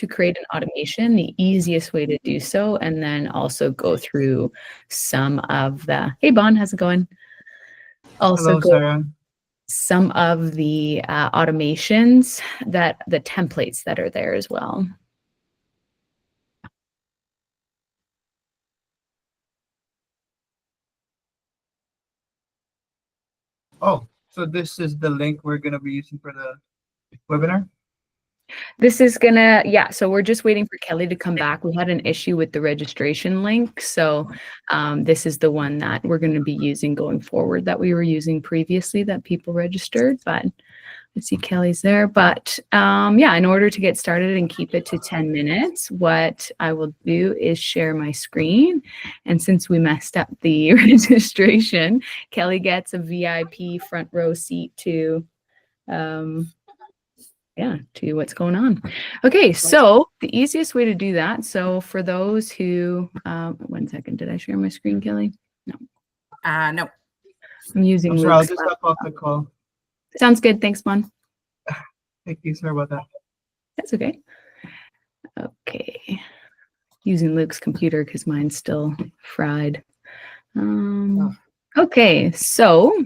to create an automation, the easiest way to do so, and then also go through some of the, hey Bon, how's it going? Also Hello, go Sarah. some of the automations, that the templates that are there as well. Oh, so this is the link we're going to be using for the webinar? This is gonna, yeah, so we're just waiting for Kelly to come back. We had an issue with the registration link. So this is the one that we're gonna be using going forward that we were using previously that people registered, but let's see, Kelly's there. But yeah, in order to get started and keep it to 10 minutes, what I will do is share my screen. And since we messed up the registration, Kelly gets a VIP front row seat to yeah, to what's going on. Okay, so the easiest way to do that. So for those who, 1 second, did I share my screen, Kelly? No. No. I'm using Sure, I'll Luke's. just hop off the call. Sounds good. Thanks, Mon. Thank you. Sorry about that. That's okay. Okay. Using Luke's computer because mine's still fried. Okay, so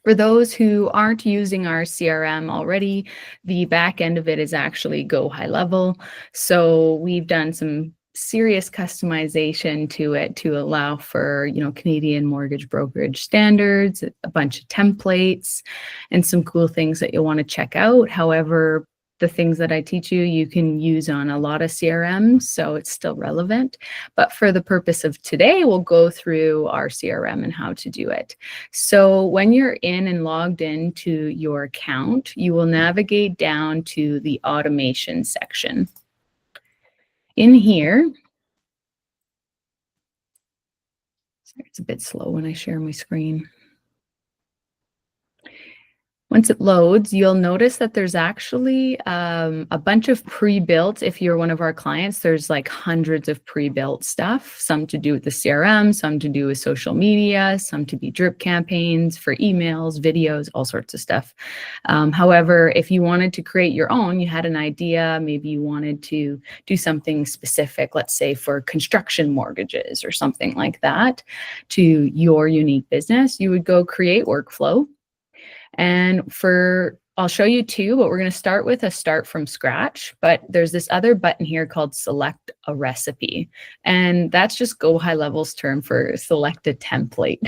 for those who aren't using our CRM already, the back end of it is actually Go High Level. So we've done some serious customization to it to allow for, you know, Canadian mortgage brokerage standards, a bunch of templates, and some cool things that you'll want to check out. However, the things that I teach you, you can use on a lot of CRMs, so it's still relevant. But for the purpose of today, we'll go through our CRM and how to do it. So when you're in and logged into your account, you will navigate down to the automation section. In here, sorry, it's a bit slow when I share my screen. Once it loads, you'll notice that there's actually a bunch of pre-built. If you're one of our clients, there's like hundreds of pre-built stuff, some to do with the CRM, some to do with social media, some to be drip campaigns for emails, videos, all sorts of stuff. However, if you wanted to create your own, you had an idea, maybe you wanted to do something specific, let's say for construction mortgages or something like that to your unique business, you would go create workflow. And I'll show you two, but we're going to start with a start from scratch. But there's this other button here called select a recipe. And that's just Go High Level's term for select a template.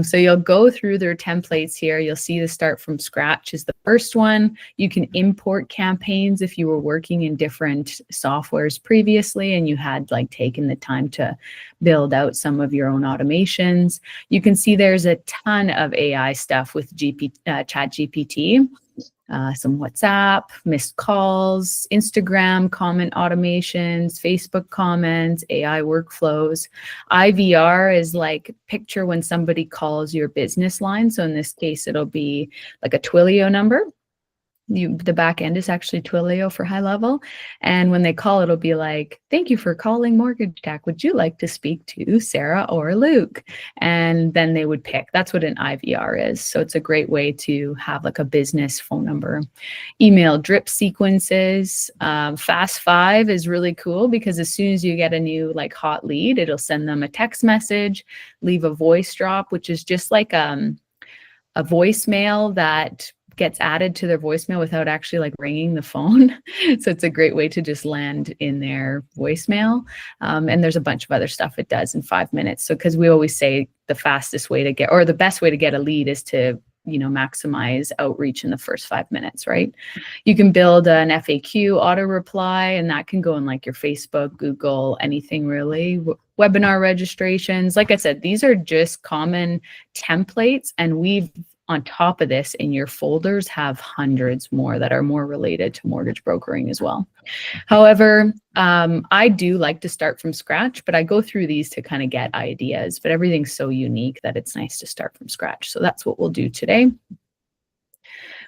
So you'll go through their templates here. You'll see the start from scratch is the first one. You can import campaigns if you were working in different softwares previously and you had like taken the time to build out some of your own automations. You can see there's a ton of AI stuff with ChatGPT. Some WhatsApp, missed calls, Instagram comment automations, Facebook comments, AI workflows. IVR is like picture when somebody calls your business line. So in this case, it'll be like a Twilio number. The back end is actually Twilio for High Level. And when they call, it'll be like, thank you for calling Mortgage Tech. Would you like to speak to Sarah or Luke? And then they would pick. That's what an IVR is. So it's a great way to have like a business phone number. Email drip sequences. Fast 5 is really cool because as soon as you get a new like hot lead, it'll send them a text message, leave a voice drop, which is just like a voicemail that gets added to their voicemail without actually like ringing the phone. So it's a great way to just land in their voicemail. And there's a bunch of other stuff it does in 5 minutes. So because we always say the fastest way to get, or the best way to get a lead is to, you know, maximize outreach in the first 5 minutes, right? You can build an FAQ auto reply, and that can go in like your Facebook, Google, anything really. Webinar registrations. Like I said, these are just common templates, and we've on top of this in your folders have hundreds more that are more related to mortgage brokering as well. However, I do like to start from scratch, but I go through these to kind of get ideas, but everything's so unique that it's nice to start from scratch. So that's what we'll do today.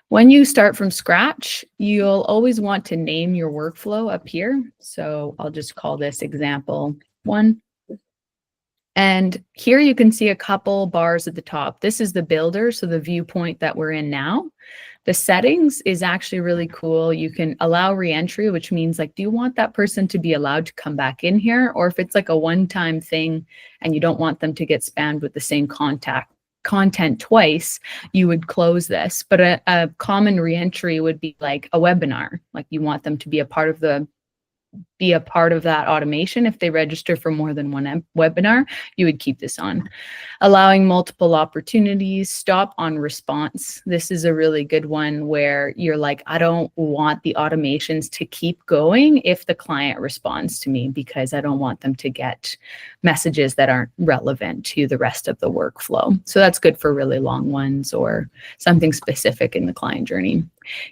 When you start from scratch, you'll always want to name your workflow up here. So I'll just call this example 1. And here you can see a couple bars at the top. This is the builder, so the viewpoint that we're in now. The settings is actually really cool. You can allow reentry, which means like, do you want that person to be allowed to come back in here? Or if it's like a one-time thing and you don't want them to get spammed with the same content twice, you would close this. But a common reentry would be like a webinar. Like you want them to be a part of that automation. If they register for more than one webinar, you would keep this on. Allowing multiple opportunities, stop on response. This is a really good one where you're like, I don't want the automations to keep going if the client responds to me, because I don't want them to get messages that aren't relevant to the rest of the workflow. So that's good for really long ones or something specific in the client journey.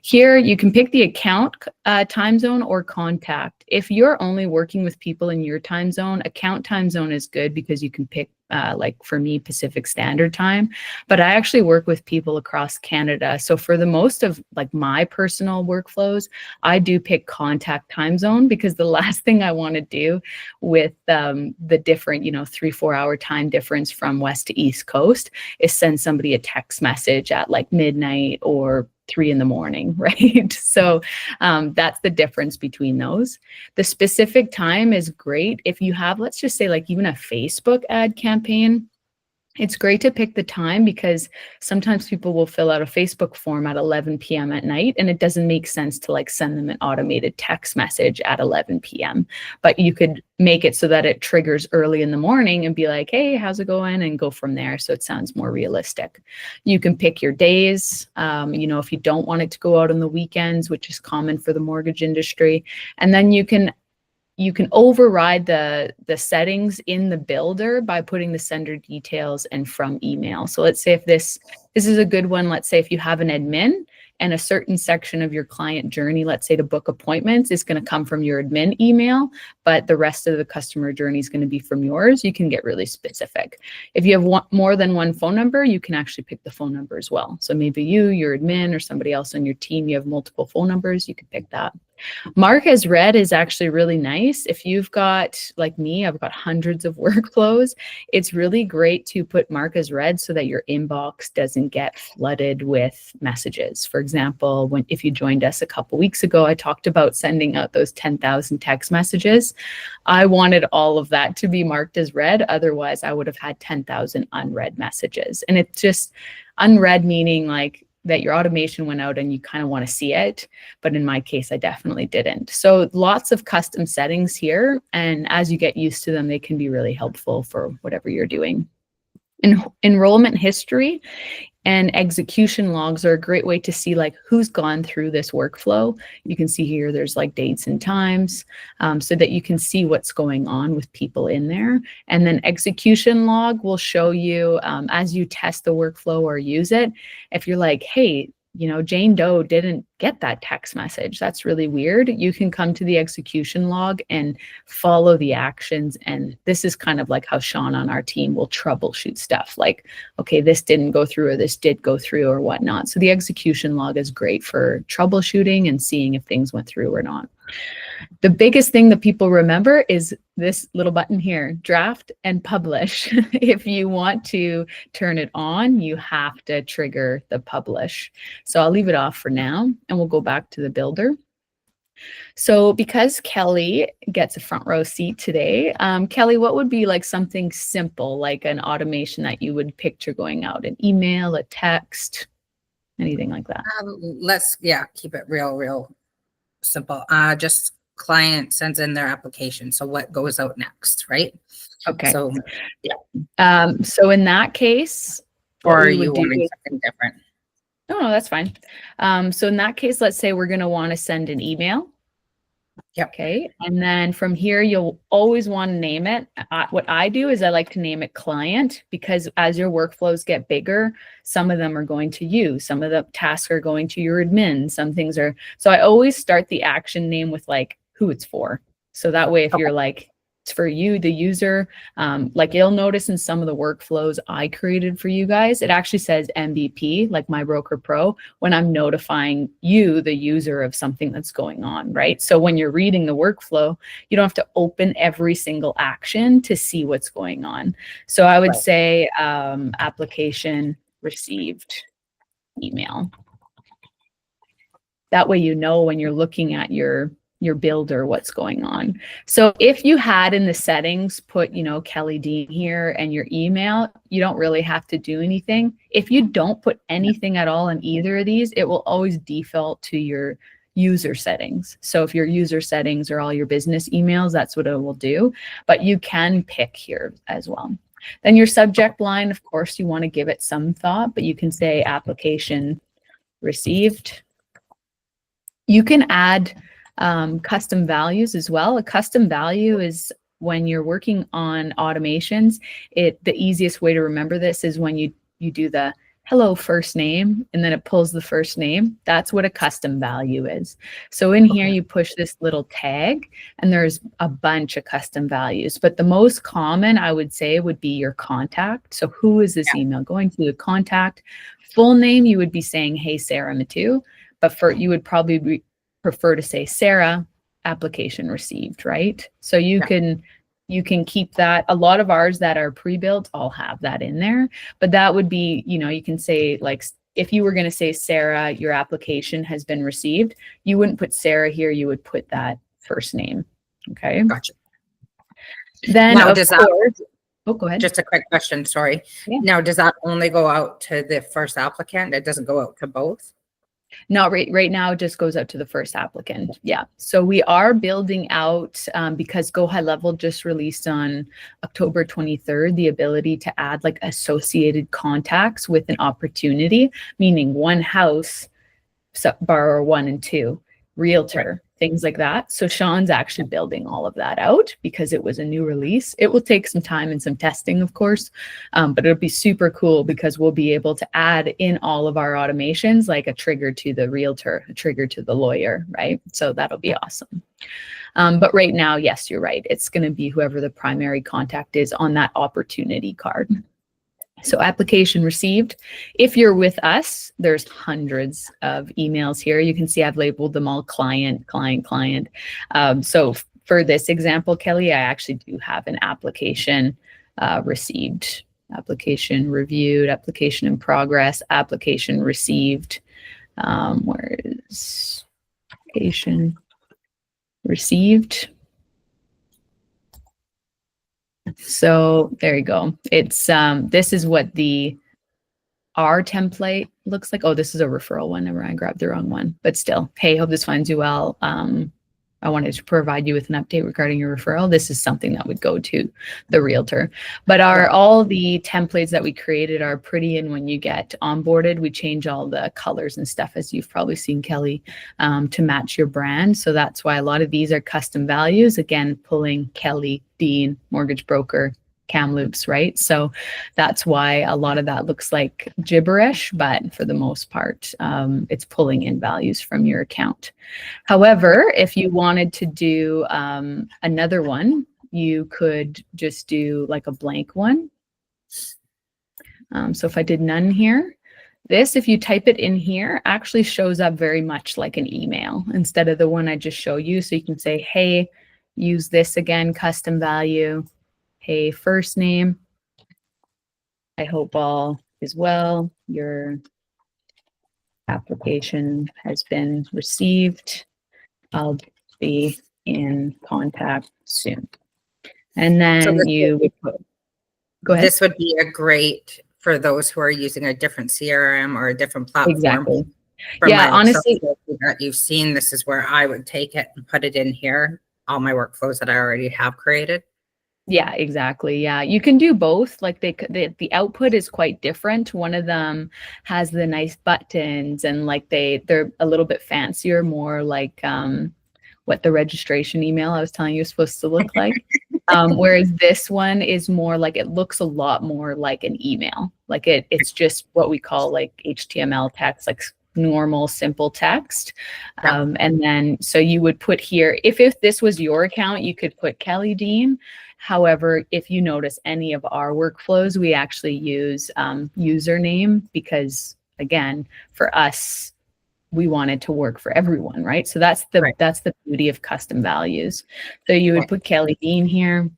Here, you can pick the account time zone or contact. If you're only working with people in your time zone, account time zone is good because you can pick, like for me, Pacific Standard Time. But I actually work with people across Canada. So for the most of like my personal workflows, I do pick contact time zone, because the last thing I want to do with the different, 3-4 hour time difference from West to East Coast is send somebody a text message at like midnight or 3 a.m, right? So that's the difference between those. The specific time is great if you have, let's just say like even a Facebook ad campaign. It's great to pick the time, because sometimes people will fill out a Facebook form at 11 p.m. at night, and it doesn't make sense to like send them an automated text message at 11 p.m. But you could make it so that it triggers early in the morning and be like, hey, how's it going? And go from there. So it sounds more realistic. You can pick your days, if you don't want it to go out on the weekends, which is common for the mortgage industry. And then you can override the settings in the builder by putting the sender details and from email. So let's say if this is a good one. Let's say if you have an admin and a certain section of your client journey, let's say to book appointments, is going to come from your admin email, but the rest of the customer journey is going to be from yours. You can get really specific. If you have more than one phone number, you can actually pick the phone number as well. So maybe your admin, or somebody else on your team, you have multiple phone numbers, you can pick that. Mark as read is actually really nice. If you've got, like me, I've got hundreds of workflows, it's really great to put mark as read so that your inbox doesn't get flooded with messages. For example, if you joined us a couple weeks ago, I talked about sending out those 10,000 text messages. I wanted all of that to be marked as read. Otherwise, I would have had 10,000 unread messages. And it's just unread, meaning like that your automation went out and you kind of want to see it. But in my case, I definitely didn't. So lots of custom settings here. And as you get used to them, they can be really helpful for whatever you're doing. Enrollment history and execution logs are a great way to see like who's gone through this workflow. You can see here there's like dates and times, so that you can see what's going on with people in there. And then execution log will show you as you test the workflow or use it, if you're like, hey, Jane Doe didn't get that text message. That's really weird. You can come to the execution log and follow the actions. And this is kind of like how Sean on our team will troubleshoot stuff like, okay, this didn't go through or this did go through or whatnot. So the execution log is great for troubleshooting and seeing if things went through or not. The biggest thing that people remember is this little button here, draft and publish. If you want to turn it on, you have to trigger the publish. So I'll leave it off for now and we'll go back to the builder. So because Kelly gets a front row seat today, Kelly, what would be like something simple, like an automation that you would picture going out, an email, a text, anything like that? Let's keep it real simple. Just client sends in their application. So what goes out next, right? Okay. So yeah. So in that case, or are you wanting something different? No, that's fine. So in that case, let's say we're going to want to send an email. Yep. Okay. And then from here, you'll always want to name it. What I do is I like to name it client, because as your workflows get bigger, some of them are going to you. Some of the tasks are going to your admin. Some things are. So I always start the action name with like who it's for. So that way, if you're like, it's for you, the user, like you'll notice in some of the workflows I created for you guys, it actually says MBP, like My Broker Pro, when I'm notifying you, the user, of something that's going on, right? So when you're reading the workflow, you don't have to open every single action to see what's going on. So I would say application received email. That way, you know, when you're looking at your builder, what's going on. So if you had in the settings put, you know, Kelly Dean here and your email, you don't really have to do anything. If you don't put anything at all in either of these, it will always default to your user settings. So if your user settings are all your business emails, that's what it will do. But you can pick here as well. Then your subject line, of course, you want to give it some thought, but you can say application received. You can add custom values as well. A custom value is when you're working on automations, the easiest way to remember this is when you do the hello first name and then it pulls the first name. That's what a custom value is. So in here you push this little tag and there's a bunch of custom values, but the most common I would say would be your contact. So who is this email going to? The contact. Full name, you would be saying, hey, Sarah Mathieu, but you would probably prefer to say Sarah, application received, right? So you can keep that. A lot of ours that are pre-built all have that in there, but that would be, you know, you can say like, if you were going to say Sarah, your application has been received, you wouldn't put Sarah here, you would put that first name. Okay. Gotcha. Then now, of course, oh, go ahead. Just a quick question, sorry. Yeah. Now, does that only go out to the first applicant? It doesn't go out to both? No, right now it just goes out to the first applicant. Yeah. So we are building out because Go High Level just released on October 23rd, the ability to add like associated contacts with an opportunity, meaning one house, borrower 1 and 2, realtor, things like that. So Sean's actually building all of that out because it was a new release. It will take some time and some testing, of course, but it'll be super cool because we'll be able to add in all of our automations, like a trigger to the realtor, a trigger to the lawyer, right? So that'll be awesome. But right now, yes, you're right. It's going to be whoever the primary contact is on that opportunity card. So application received. If you're with us, there's hundreds of emails here. You can see I've labeled them all client, client, client. So for this example, Kelly, I actually do have an application received, application reviewed, application in progress, application received. Where is application received? So there you go. It's this is what our template looks like. Oh, this is a referral one. Never mind, I grabbed the wrong one. But still, hey, hope this finds you well. I wanted to provide you with an update regarding your referral. This is something that would go to the realtor. But all the templates that we created are pretty, and when you get onboarded, we change all the colors and stuff, as you've probably seen, Kelly, to match your brand. So that's why a lot of these are custom values. Again, pulling Kelly, Dean, mortgage broker, Kamloops, right? So that's why a lot of that looks like gibberish, but for the most part, it's pulling in values from your account. However, if you wanted to do another one, you could just do like a blank one. So if I did none here, this, if you type it in here, actually shows up very much like an email instead of the one I just showed you. So you can say, hey, use this again, custom value. Hey, first name. I hope all is well. Your application has been received. I'll be in contact soon. And then So you would put, go ahead. This would be a great for those who are using a different CRM or a different platform. Exactly. From Yeah, honestly, that you've seen, this is where I would take it and put it in here. All my workflows that I already have created. yeah, exactly. Yeah, you can do both. Like the output is quite different. One of them has the nice buttons and like they're a little bit fancier, more like what the registration email I was telling you is supposed to look like. Whereas this one is more like, it looks a lot more like an email. Like it's just what we call like HTML text, like normal simple text. And then so you would put here, if this was your account, you could put Kelly Dean. However, if you notice any of our workflows, we actually use username because, again, for us, we want it to work for everyone, right? So that's the beauty of custom values. So you would put Kelly Dean here.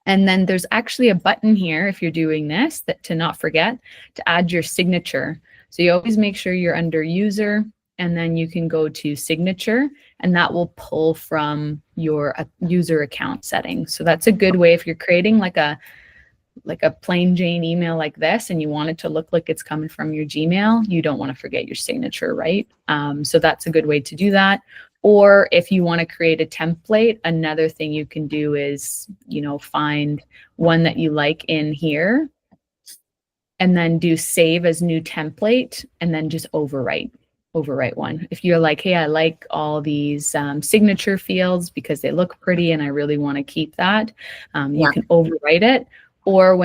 And then there's actually a button here, if you're doing this, that to not forget, to add your signature. So you always make sure you're under user, and then you can go to signature, and that will pull from your user account settings. So that's a good way if you're creating like a plain Jane email like this and you want it to look like it's coming from your Gmail, you don't want to forget your signature, right? So that's a good way to do that. Or if you want to create a template, another thing you can do is, find one that you like in here and then do save as new template and then just overwrite one. If you're like, hey, I like all these signature fields because they look pretty and I really want to keep that, you can overwrite it. Or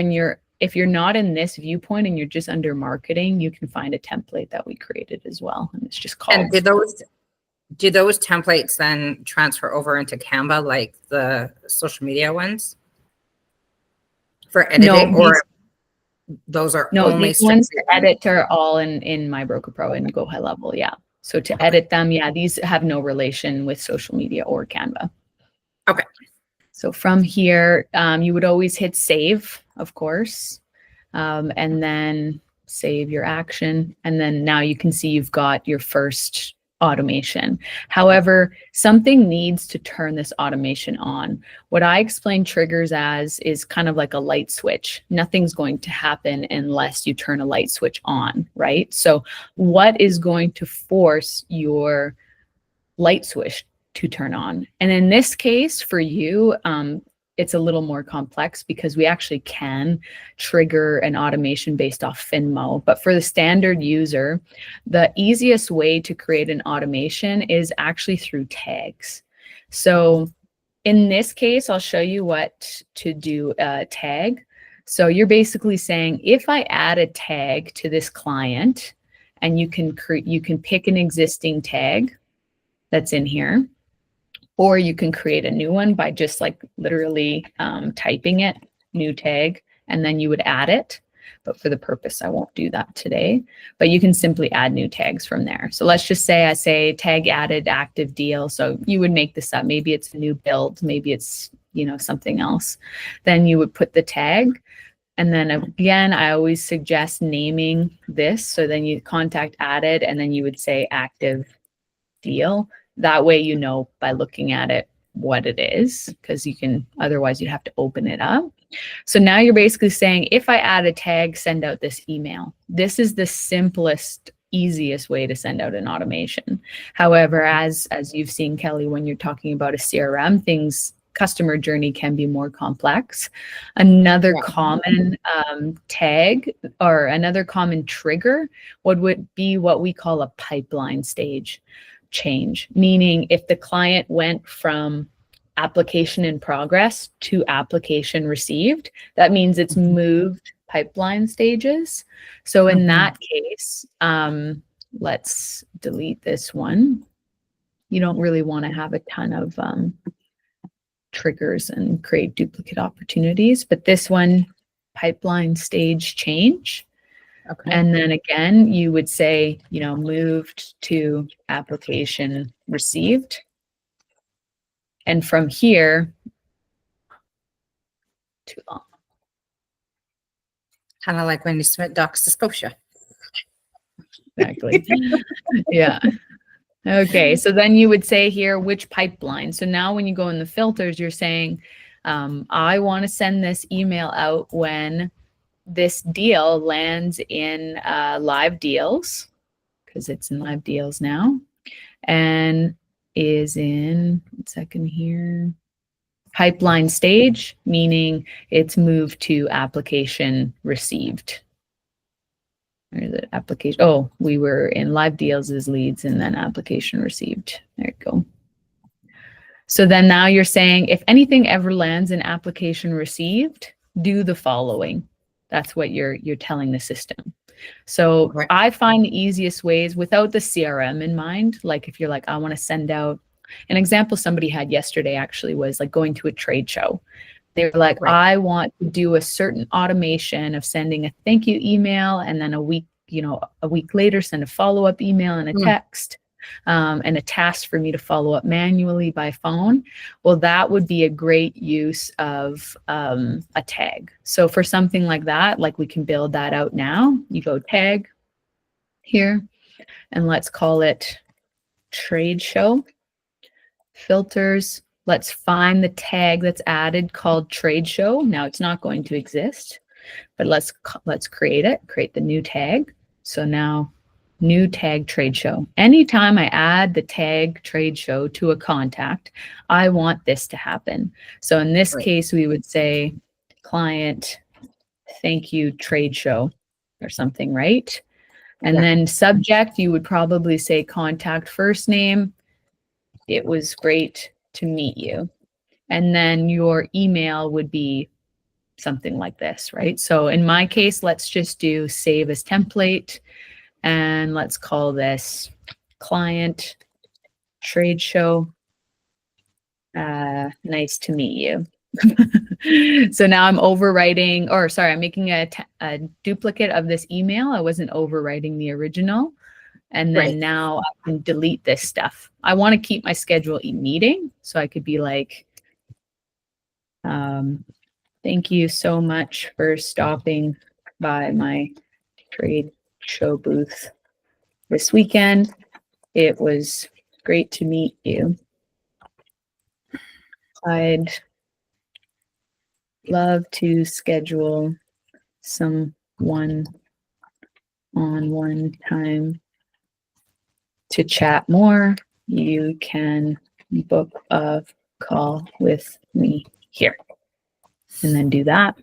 if you're not in this viewpoint and you're just under marketing, you can find a template that we created as well. And it's just called. And do those templates then transfer over into Canva like the social media ones for editing? Or those are only these ones to edit are all in My Broker Pro and Go High Level. Yeah. So to edit them, these have no relation with social media or Canva. Okay. So from here, you would always hit save, of course, and then save your action. And then now you can see you've got your first automation. However, something needs to turn this automation on. What I explain triggers as is kind of like a light switch. Nothing's going to happen unless you turn a light switch on, right? So what is going to force your light switch to turn on? And in this case for you, it's a little more complex because we actually can trigger an automation based off Finmo. But for the standard user, the easiest way to create an automation is actually through tags. So in this case, I'll show you what to do a tag. So you're basically saying, if I add a tag to this client, and you can pick an existing tag that's in here, or you can create a new one by just like literally typing it, new tag, and then you would add it. But for the purpose, I won't do that today, but you can simply add new tags from there. So let's just say I say tag added active deal. So you would make this up. Maybe it's a new build, maybe it's, something else. Then you would put the tag. And then again, I always suggest naming this. So then you contact added, and then you would say active deal. That way, by looking at it what it is, because otherwise you'd have to open it up. So now you're basically saying, if I add a tag, send out this email. This is the simplest, easiest way to send out an automation. However, as you've seen, Kelly, when you're talking about a CRM, customer journey can be more complex. Another common tag or another common trigger would be what we call a pipeline stage change, meaning if the client went from application in progress to application received, that means it's moved pipeline stages. So in that case, let's delete this one. You don't really want to have a ton of triggers and create duplicate opportunities, but this one, pipeline stage change. Okay. And then again, you would say, moved to application received. And from here, too long. Kind of like when you submit docs to Scotia. Exactly. Yeah. Okay. So then you would say here, which pipeline? So now when you go in the filters, you're saying, I want to send this email out when this deal lands in live deals, because it's in live deals now, and is in, one second here, pipeline stage, meaning it's moved to application received. Where is it? Application. Oh, we were in live deals as leads and then application received. There you go. So then now you're saying, if anything ever lands in application received, do the following. That's what you're telling the system. So I find the easiest ways without the CRM in mind, like if you're like, I want to send out, an example somebody had yesterday actually was like going to a trade show. They were like, I want to do a certain automation of sending a thank you email, and then a week later, send a follow-up email and a text. And a task for me to follow up manually by phone. Well, that would be a great use of a tag. So for something like that, like we can build that out now. You go tag here, and let's call it trade show. Filters, let's find the tag that's added called trade show. Now it's not going to exist, but let's create it, create the new tag. So now new tag trade show. Anytime I add the tag trade show to a contact, I want this to happen. So in this case, we would say client, thank you, trade show or something, right? And then subject, you would probably say contact first name. It was great to meet you. And then your email would be something like this, right? So in my case, let's just do save as template. And let's call this client trade show. Nice to meet you. So now I'm overwriting, or sorry, I'm making a duplicate of this email. I wasn't overwriting the original. And then now I can delete this stuff. I want to keep my schedule meeting. So I could be like, thank you so much for stopping by my trade show booth this weekend. It was great to meet you. I'd love to schedule some one-on-one time to chat more. You can book a call with me here, and then do that.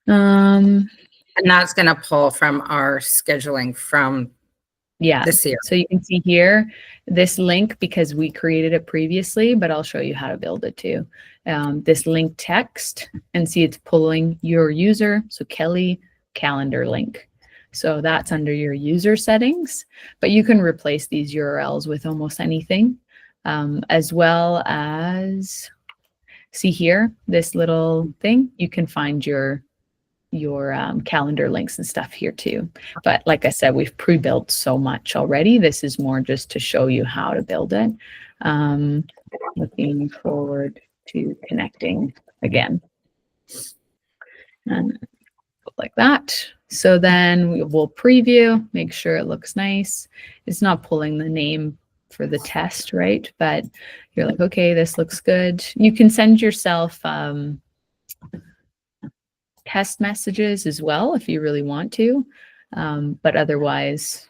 And that's going to pull from our scheduling from this year. So you can see here this link, because we created it previously, but I'll show you how to build it too. This link text, and see it's pulling your user. So Kelly calendar link. So that's under your user settings, but you can replace these URLs with almost anything, as well as see here, this little thing, you can find your calendar links and stuff here too. But like I said, we've pre-built so much already. This is more just to show you how to build it. Looking forward to connecting again. And like that. So then we'll preview, make sure it looks nice. It's not pulling the name for the test, right? But you're like, okay, this looks good. You can send yourself test messages as well if you really want to. But otherwise,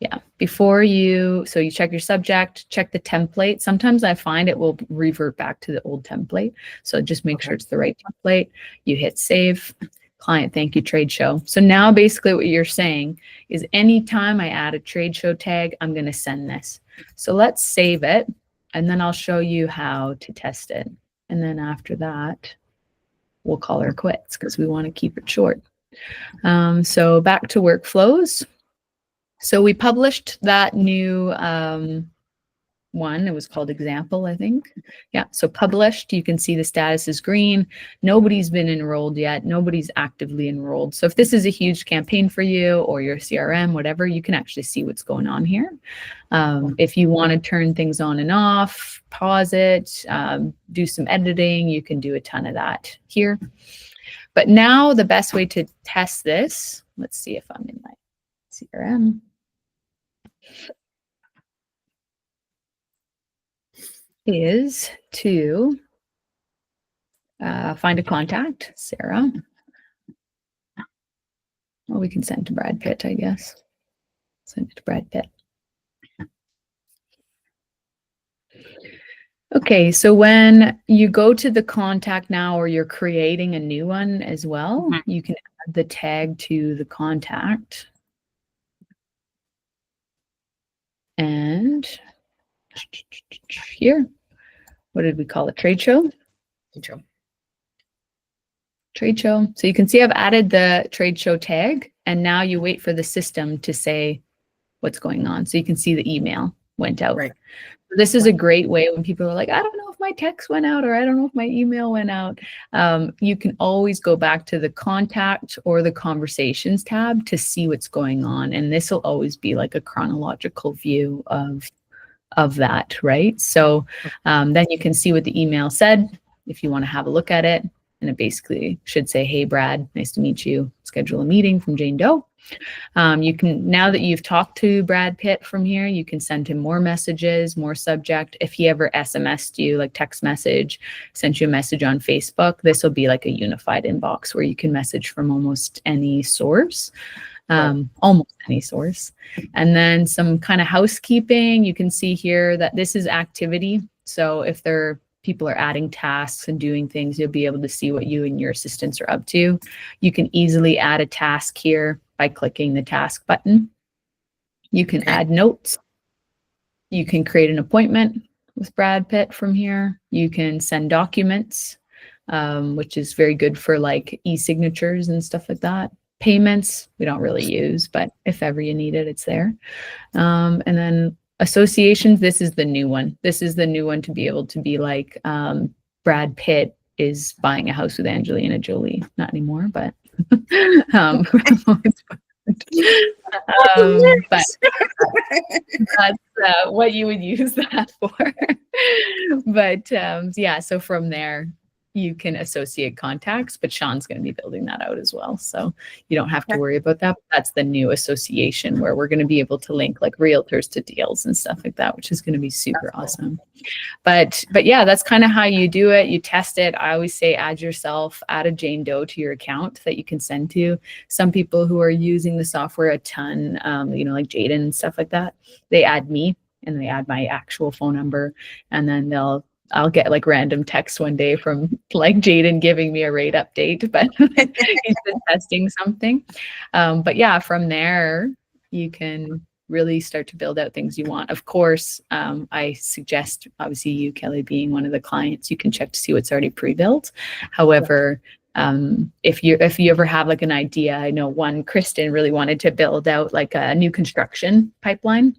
yeah, so you check your subject, check the template. Sometimes I find it will revert back to the old template. So just make sure it's the right template. You hit save. Client, thank you, trade show. So now basically what you're saying is anytime I add a trade show tag, I'm going to send this. So let's save it, and then I'll show you how to test it. And then after that, we'll call her quits because we want to keep it short. So back to workflows. So we published that new one. It was called example, I think. Yeah, so published, you can see the status is green. Nobody's been enrolled yet. Nobody's actively enrolled. So if this is a huge campaign for you or your CRM, whatever, you can actually see what's going on here. If you want to turn things on and off, pause it, do some editing, you can do a ton of that here. But now the best way to test this, let's see if I'm in my CRM. Is to find a contact, Sarah. Well, we can send to Brad Pitt, I guess. Send it to Brad Pitt. Okay, so when you go to the contact now, or you're creating a new one as well, you can add the tag to the contact. And here, what did we call it? Trade show? Trade show. So you can see I've added the trade show tag, and now you wait for the system to say what's going on. So you can see the email went out. Right. This is a great way when people are like, I don't know if my text went out, or I don't know if my email went out. You can always go back to the contact or the conversations tab to see what's going on. And this will always be like a chronological view of that, right? So then you can see what the email said if you want to have a look at it. And it basically should say, hey, Brad, nice to meet you. Schedule a meeting from Jane Doe. You can, now that you've talked to Brad Pitt from here, you can send him more messages, more subject. If he ever SMS'd you, like text message, sent you a message on Facebook, this will be like a unified inbox where you can message from almost any source. Almost any source. And then some kind of housekeeping. You can see here that this is activity. So if people are adding tasks and doing things, you'll be able to see what you and your assistants are up to. You can easily add a task here by clicking the task button. You can add notes. You can create an appointment with Brad Pitt from here. You can send documents, which is very good for like e-signatures and stuff like that. Payments, we don't really use, but if ever you need it, it's there. And then associations, this is the new one. This is the new one to be able to be like Brad Pitt is buying a house with Angelina Jolie. Not anymore, but but that's what you would use that for. But yeah, so from there, you can associate contacts, but Sean's going to be building that out as well. So you don't have to worry about that. That's the new association where we're going to be able to link like realtors to deals and stuff like that, which is going to be super awesome. But yeah, that's kind of how you do it. You test it. I always say add yourself, add a Jane Doe to your account that you can send to. Some people who are using the software a ton, you know, like Jaden and stuff like that, they add me and they add my actual phone number, and then I'll get like random text one day from like Jaden giving me a rate update, but he's been testing something. But yeah, from there, you can really start to build out things you want. Of course, I suggest, obviously you, Kelly, being one of the clients, you can check to see what's already pre-built. However, if you ever have like an idea, I know Kristen really wanted to build out like a new construction pipeline.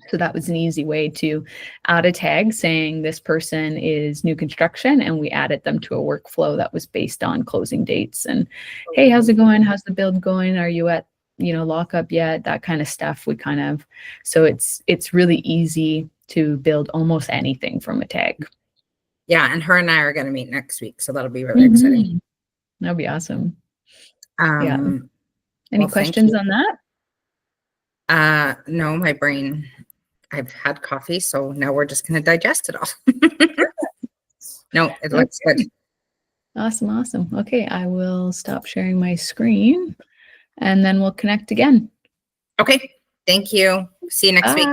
So that was an easy way to add a tag saying this person is new construction, and we added them to a workflow that was based on closing dates and, hey, how's it going? How's the build going? Are you at, you know, lockup yet? That kind of stuff. So it's really easy to build almost anything from a tag. Yeah, and her and I are going to meet next week, so that'll be really exciting. That'll be awesome. Yeah. Any questions on that? No, my brain. I've had coffee, so now we're just going to digest it all. No, it looks good. Awesome. Okay, I will stop sharing my screen and then we'll connect again. Okay, thank you. See you next week.